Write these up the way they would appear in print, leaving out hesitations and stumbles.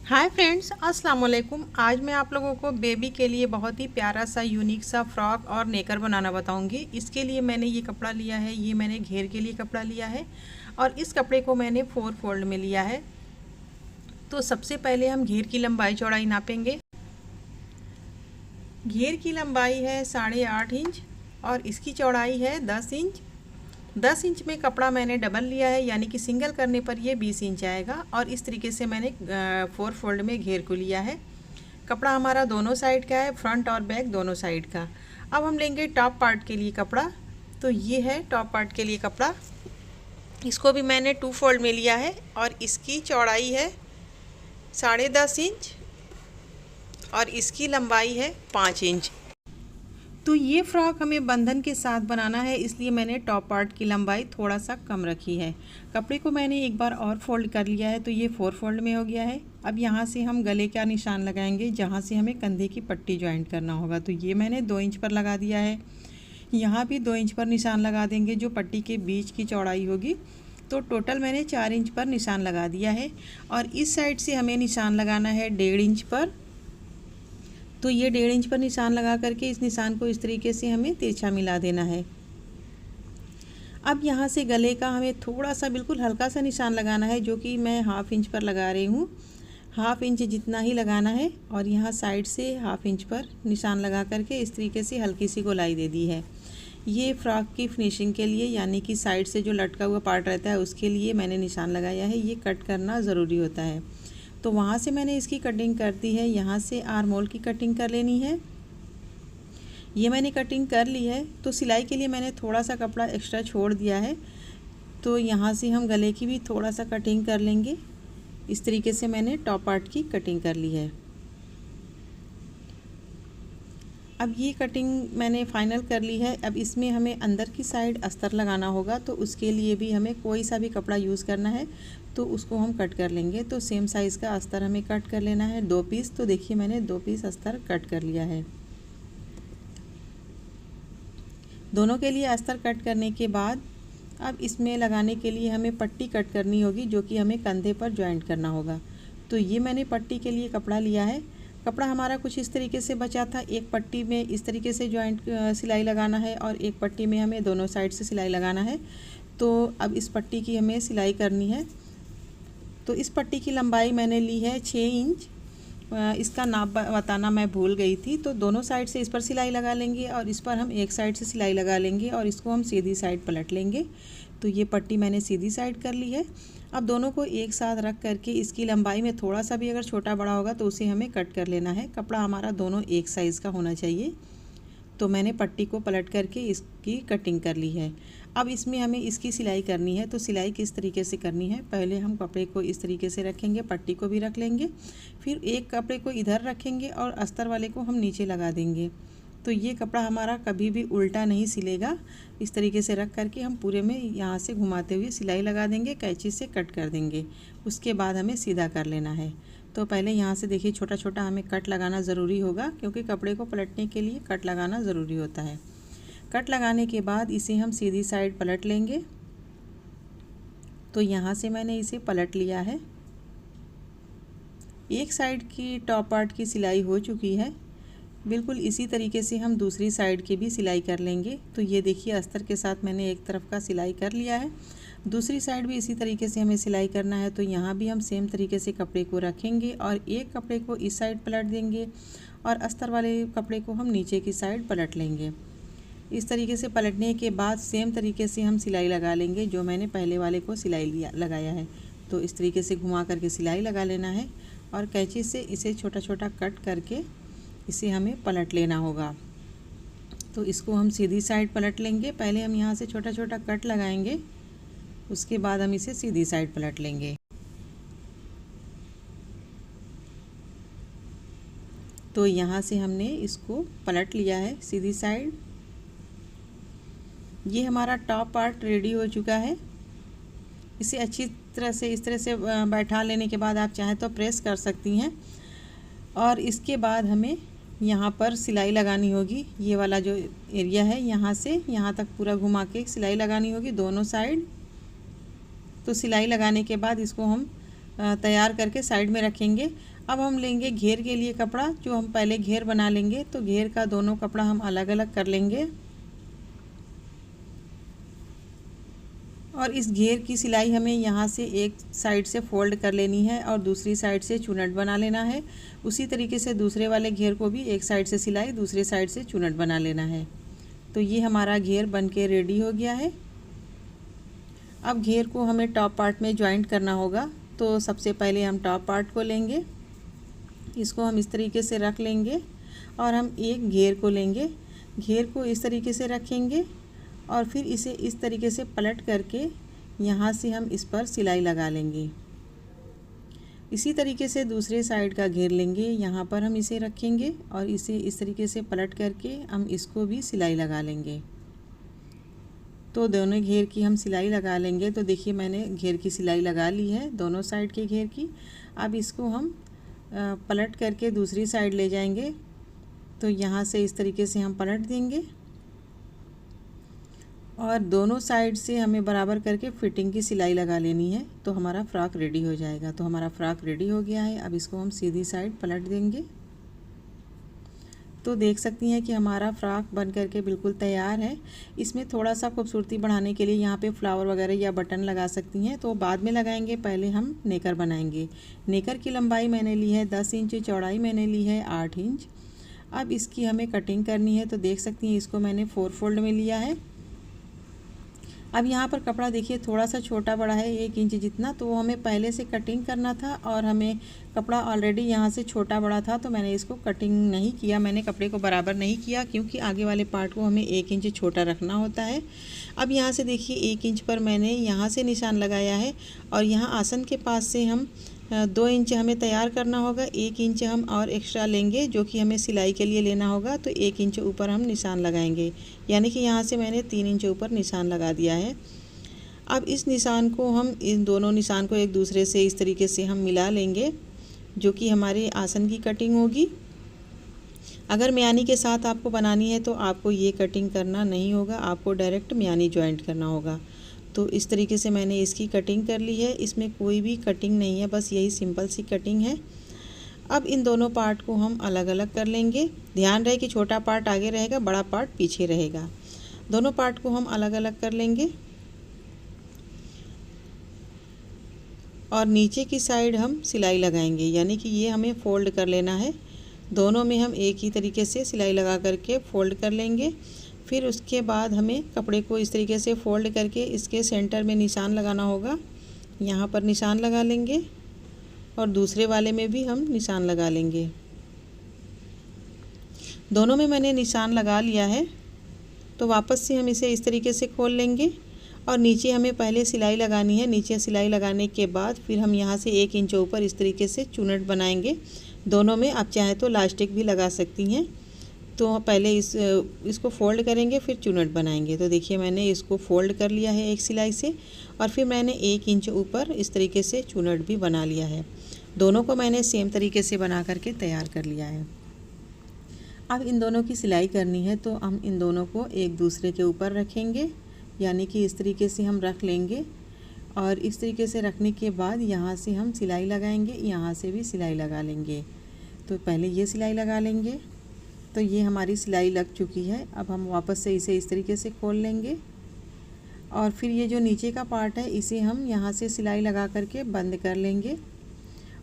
Hi friends, अस्सलाम वालेकुम। आज मैं आप लोगों को बेबी के लिए बहुत ही प्यारा सा यूनिक सा फ्रॉक और नेकर बनाना बताऊंगी। इसके लिए मैंने ये कपड़ा लिया है, ये मैंने घेर के लिए कपड़ा लिया है और इस कपड़े को मैंने 4 फोल्ड में लिया है। तो सबसे पहले हम घेर की लंबाई चौड़ाई नापेंगे। घेर की लंबाई है 8.5 इंच और इसकी चौड़ाई है 10 इंच। 10 इंच में कपड़ा मैंने डबल लिया है, यानी कि सिंगल करने पर ये 20 इंच आएगा और इस तरीके से मैंने 4 फोल्ड में घेर को लिया है। कपड़ा हमारा दोनों साइड का है, फ्रंट और बैक दोनों साइड का। अब हम लेंगे टॉप पार्ट के लिए कपड़ा। तो ये है टॉप पार्ट के लिए कपड़ा। इसको भी मैंने 2 फोल्ड में लिया है और इसकी चौड़ाई है 10.5 इंच और इसकी लंबाई है 5 इंच। तो ये फ्रॉक हमें बंधन के साथ बनाना है, इसलिए मैंने टॉप पार्ट की लंबाई थोड़ा सा कम रखी है। कपड़े को मैंने एक बार और फोल्ड कर लिया है, तो ये 4 फोल्ड में हो गया है। अब यहाँ से हम गले का निशान लगाएंगे, जहाँ से हमें कंधे की पट्टी ज्वाइंट करना होगा। तो ये मैंने 2 इंच पर लगा दिया है। यहाँ भी 2 इंच पर निशान लगा देंगे, जो पट्टी के बीच की चौड़ाई होगी। तो टोटल मैंने 4 इंच पर निशान लगा दिया है और इस साइड से हमें निशान लगाना है 1.5 इंच पर। तो ये 1.5 इंच पर निशान लगा करके इस निशान को इस तरीके से हमें तिरछा मिला देना है। अब यहाँ से गले का हमें थोड़ा सा बिल्कुल हल्का सा निशान लगाना है, जो कि मैं 1/2 इंच पर लगा रही हूँ। 1/2 इंच जितना ही लगाना है और यहाँ साइड से 1/2 इंच पर निशान लगा करके इस तरीके से हल्की सी गोलाई दे दी है। ये फ्रॉक की फिनिशिंग के लिए, यानी कि साइड से जो लटका हुआ पार्ट रहता है उसके लिए मैंने निशान लगाया है। ये कट करना ज़रूरी होता है। तो वहाँ से मैंने इसकी कटिंग कर दी है। यहाँ से आर्म होल की कटिंग कर लेनी है। ये मैंने कटिंग कर ली है। तो सिलाई के लिए मैंने थोड़ा सा कपड़ा एक्स्ट्रा छोड़ दिया है। तो यहाँ से हम गले की भी थोड़ा सा कटिंग कर लेंगे। इस तरीके से मैंने टॉप पार्ट की कटिंग कर ली है। अब ये कटिंग मैंने फाइनल कर ली है। अब इसमें हमें अंदर की साइड अस्तर लगाना होगा, तो उसके लिए भी हमें कोई सा भी कपड़ा यूज़ करना है, तो उसको हम कट कर लेंगे। तो सेम साइज़ का अस्तर हमें कट कर लेना है, 2 पीस। तो देखिए मैंने 2 पीस अस्तर कट कर लिया है। दोनों के लिए अस्तर कट करने के बाद अब इसमें लगाने के लिए हमें पट्टी कट करनी होगी, जो कि हमें कंधे पर जॉइंट करना होगा। तो ये मैंने पट्टी के लिए कपड़ा लिया है। कपड़ा हमारा कुछ इस तरीके से बचा था। एक पट्टी में इस तरीके से जॉइंट सिलाई लगाना है और एक पट्टी में हमें दोनों साइड से सिलाई लगाना है। तो अब इस पट्टी की हमें सिलाई करनी है। तो इस पट्टी की लंबाई मैंने ली है 6 इंच। इसका नाप बताना मैं भूल गई थी। तो दोनों साइड से इस पर सिलाई लगा लेंगे और इस पर हम एक साइड से सिलाई लगा लेंगे और इसको हम सीधी साइड पलट लेंगे। तो ये पट्टी मैंने सीधी साइड कर ली है। अब दोनों को एक साथ रख करके इसकी लंबाई में थोड़ा सा भी अगर छोटा बड़ा होगा तो उसे हमें कट कर लेना है। कपड़ा हमारा दोनों एक साइज़ का होना चाहिए। तो मैंने पट्टी को पलट करके इसकी कटिंग कर ली है। अब इसमें हमें इसकी सिलाई करनी है। तो सिलाई किस तरीके से करनी है, पहले हम कपड़े को इस तरीके से रखेंगे, पट्टी को भी रख लेंगे, फिर एक कपड़े को इधर रखेंगे और अस्तर वाले को हम नीचे लगा देंगे। तो ये कपड़ा हमारा कभी भी उल्टा नहीं सिलेगा। इस तरीके से रख करके हम पूरे में यहाँ से घुमाते हुए सिलाई लगा देंगे, कैंची से कट कर देंगे। उसके बाद हमें सीधा कर लेना है। तो पहले यहाँ से देखिए छोटा छोटा हमें कट लगाना ज़रूरी होगा, क्योंकि कपड़े को पलटने के लिए कट लगाना ज़रूरी होता है। कट लगाने के बाद इसे हम सीधी साइड पलट लेंगे। तो यहाँ से मैंने इसे पलट लिया है। एक साइड की टॉप पार्ट की सिलाई हो चुकी है। बिल्कुल इसी तरीके से हम दूसरी साइड की भी सिलाई कर लेंगे। तो ये देखिए अस्तर के साथ मैंने एक तरफ का सिलाई कर लिया है, दूसरी साइड भी इसी तरीके से हमें सिलाई करना है। तो यहाँ भी हम सेम तरीके से कपड़े को रखेंगे और एक कपड़े को इस साइड पलट देंगे और अस्तर वाले कपड़े को हम नीचे की साइड पलट लेंगे। इस तरीके से पलटने के बाद सेम तरीके से हम सिलाई लगा लेंगे, जो मैंने पहले वाले को सिलाई लगाया है। तो इस तरीके से घुमा करके सिलाई लगा लेना है और कैंची से इसे छोटा छोटा कट करके इसे हमें पलट लेना होगा। तो इसको हम सीधी साइड पलट लेंगे। पहले हम यहाँ से छोटा छोटा कट लगाएंगे, उसके बाद हम इसे सीधी साइड पलट लेंगे। तो यहाँ से हमने इसको पलट लिया है सीधी साइड। ये हमारा टॉप पार्ट रेडी हो चुका है। इसे अच्छी तरह से इस तरह से बैठा लेने के बाद आप चाहें तो प्रेस कर सकती हैं। और इसके बाद हमें यहाँ पर सिलाई लगानी होगी। ये वाला जो एरिया है यहाँ से यहाँ तक पूरा घुमा के सिलाई लगानी होगी दोनों साइड। तो सिलाई लगाने के बाद इसको हम तैयार करके साइड में रखेंगे। अब हम लेंगे घेर के लिए कपड़ा, जो हम पहले घेर बना लेंगे। तो घेर का दोनों कपड़ा हम अलग अलग कर लेंगे और इस घेर की सिलाई हमें यहाँ से एक साइड से फोल्ड कर लेनी है और दूसरी साइड से चुनट बना लेना है। उसी तरीके से दूसरे वाले घेर को भी एक साइड से सिलाई, दूसरे साइड से चुनट बना लेना है। तो ये हमारा घेर बन के रेडी हो गया है। अब घेर को हमें टॉप पार्ट में जॉइंट करना होगा। तो सबसे पहले हम टॉप पार्ट को लेंगे, इसको हम इस तरीके से रख लेंगे और हम एक घेर को लेंगे, घेर को इस तरीके से रखेंगे और फिर इसे इस तरीके से पलट करके यहाँ से हम इस पर सिलाई लगा लेंगे। इसी तरीके से दूसरे साइड का घेर लेंगे, यहाँ पर हम इसे रखेंगे और इसे इस तरीके से पलट करके हम इसको भी सिलाई लगा लेंगे। तो दोनों घेर की हम सिलाई लगा लेंगे। तो देखिए मैंने घेर की सिलाई लगा ली है दोनों साइड के घेर की। अब इसको हम पलट करके दूसरी साइड ले जाएंगे। तो यहाँ से इस तरीके से हम पलट देंगे और दोनों साइड से हमें बराबर करके फिटिंग की सिलाई लगा लेनी है। तो हमारा फ्रॉक रेडी हो जाएगा। तो हमारा फ्रॉक रेडी हो गया है। अब इसको हम सीधी साइड पलट देंगे। तो देख सकती हैं कि हमारा फ्रॉक बन करके बिल्कुल तैयार है। इसमें थोड़ा सा खूबसूरती बढ़ाने के लिए यहाँ पे फ्लावर वगैरह या बटन लगा सकती हैं, तो बाद में लगाएंगे, पहले हम नेकर बनाएंगे। नेकर की लंबाई मैंने ली है 10 इंच, चौड़ाई मैंने ली है 8 इंच। अब इसकी हमें कटिंग करनी है। तो देख सकती हैं इसको मैंने 4 फोल्ड में लिया है। अब यहाँ पर कपड़ा देखिए थोड़ा सा छोटा बड़ा है 1 इंच जितना, तो वो हमें पहले से कटिंग करना था और हमें कपड़ा ऑलरेडी यहाँ से छोटा बड़ा था, तो मैंने इसको कटिंग नहीं किया, मैंने कपड़े को बराबर नहीं किया क्योंकि आगे वाले पार्ट को हमें 1 इंच छोटा रखना होता है। अब यहाँ से देखिए 1 इंच पर मैंने यहाँ से निशान लगाया है और यहाँ आसन के पास से हम 2 इंच हमें तैयार करना होगा। 1 इंच हम और एक्स्ट्रा लेंगे जो कि हमें सिलाई के लिए लेना होगा। तो 1 इंच ऊपर हम निशान लगाएंगे, यानी कि यहाँ से मैंने 3 इंच ऊपर निशान लगा दिया है। अब इस निशान को हम, इन दोनों निशान को एक दूसरे से इस तरीके से हम मिला लेंगे, जो कि हमारे आसन की कटिंग होगी। अगर म्यानी के साथ आपको बनानी है तो आपको ये कटिंग करना नहीं होगा, आपको डायरेक्ट म्यानी जॉइंट करना होगा। तो इस तरीके से मैंने इसकी कटिंग कर ली है। इसमें कोई भी कटिंग नहीं है, बस यही सिंपल सी कटिंग है। अब इन दोनों पार्ट को हम अलग अलग कर लेंगे। ध्यान रहे कि छोटा पार्ट आगे रहेगा, बड़ा पार्ट पीछे रहेगा। दोनों पार्ट को हम अलग अलग कर लेंगे और नीचे की साइड हम सिलाई लगाएंगे, यानी कि ये हमें फ़ोल्ड कर लेना है। दोनों में हम एक ही तरीके से सिलाई लगा करके फ़ोल्ड कर लेंगे। फिर उसके बाद हमें कपड़े को इस तरीके से फ़ोल्ड करके इसके सेंटर में निशान लगाना होगा। यहाँ पर निशान लगा लेंगे और दूसरे वाले में भी हम निशान लगा लेंगे। दोनों में मैंने निशान लगा लिया है। तो वापस से हम इसे इस तरीके से खोल लेंगे और नीचे हमें पहले सिलाई लगानी है। नीचे सिलाई लगाने के बाद फिर हम यहाँ से 1 इंच ऊपर इस तरीके से चुनट बनाएंगे। दोनों में आप चाहे तो लास्टिक भी लगा सकती हैं। तो पहले इसको फ़ोल्ड करेंगे, फिर चुनट बनाएंगे। तो देखिए मैंने इसको फ़ोल्ड कर लिया है एक सिलाई से और फिर मैंने 1 इंच ऊपर इस तरीके से चुनट भी बना लिया है। दोनों को मैंने सेम तरीके से बना करके तैयार कर लिया है। अब इन दोनों की सिलाई करनी है, तो हम इन दोनों को एक दूसरे के ऊपर रखेंगे, यानी कि इस तरीके से हम रख लेंगे और इस तरीके से रखने के बाद यहाँ से हम सिलाई लगाएंगे, यहाँ से भी सिलाई लगा लेंगे। तो पहले ये सिलाई लगा लेंगे। तो ये हमारी सिलाई लग चुकी है। अब हम वापस से इसे इस तरीके से खोल लेंगे और फिर ये जो नीचे का पार्ट है इसे हम यहाँ से सिलाई लगा करके बंद कर लेंगे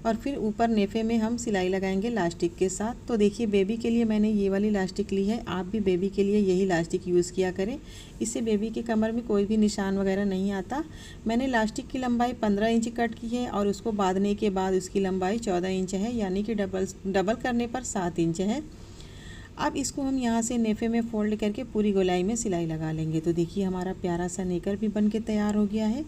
और फिर ऊपर नेफे में हम सिलाई लगाएंगे लास्टिक के साथ। तो देखिए बेबी के लिए मैंने ये वाली लास्टिक ली है, आप भी बेबी के लिए यही लास्टिक यूज़ किया करें। इससे बेबी के कमर में कोई भी निशान वगैरह नहीं आता। मैंने लास्टिक की लंबाई 15 इंच कट की है और उसको बांधने के बाद उसकी लंबाई 14 इंच है, यानी कि डबल करने पर 7 इंच है। अब इसको हम यहाँ से नेफे में फ़ोल्ड करके पूरी गोलाई में सिलाई लगा लेंगे। तो देखिए हमारा प्यारा सा नेकर भी बन के तैयार हो गया है।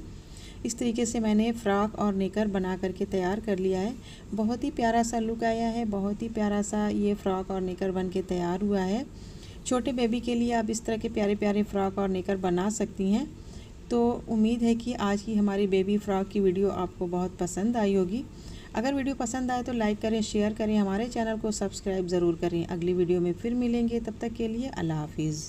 इस तरीके से मैंने फ़्रॉक और नेकर बना करके तैयार कर लिया है। बहुत ही प्यारा सा लुक आया है, बहुत ही प्यारा सा ये फ़्रॉक और नेकर बन के तैयार हुआ है। छोटे बेबी के लिए आप इस तरह के प्यारे प्यारे फ़्रॉक और नेकर बना सकती हैं। तो उम्मीद है कि आज की हमारी बेबी फ़्रॉक की वीडियो आपको बहुत पसंद आई होगी। अगर वीडियो पसंद आए तो लाइक करें, शेयर करें, हमारे चैनल को सब्सक्राइब ज़रूर करें। अगली वीडियो में फिर मिलेंगे, तब तक के लिए अल्लाह हाफिज़।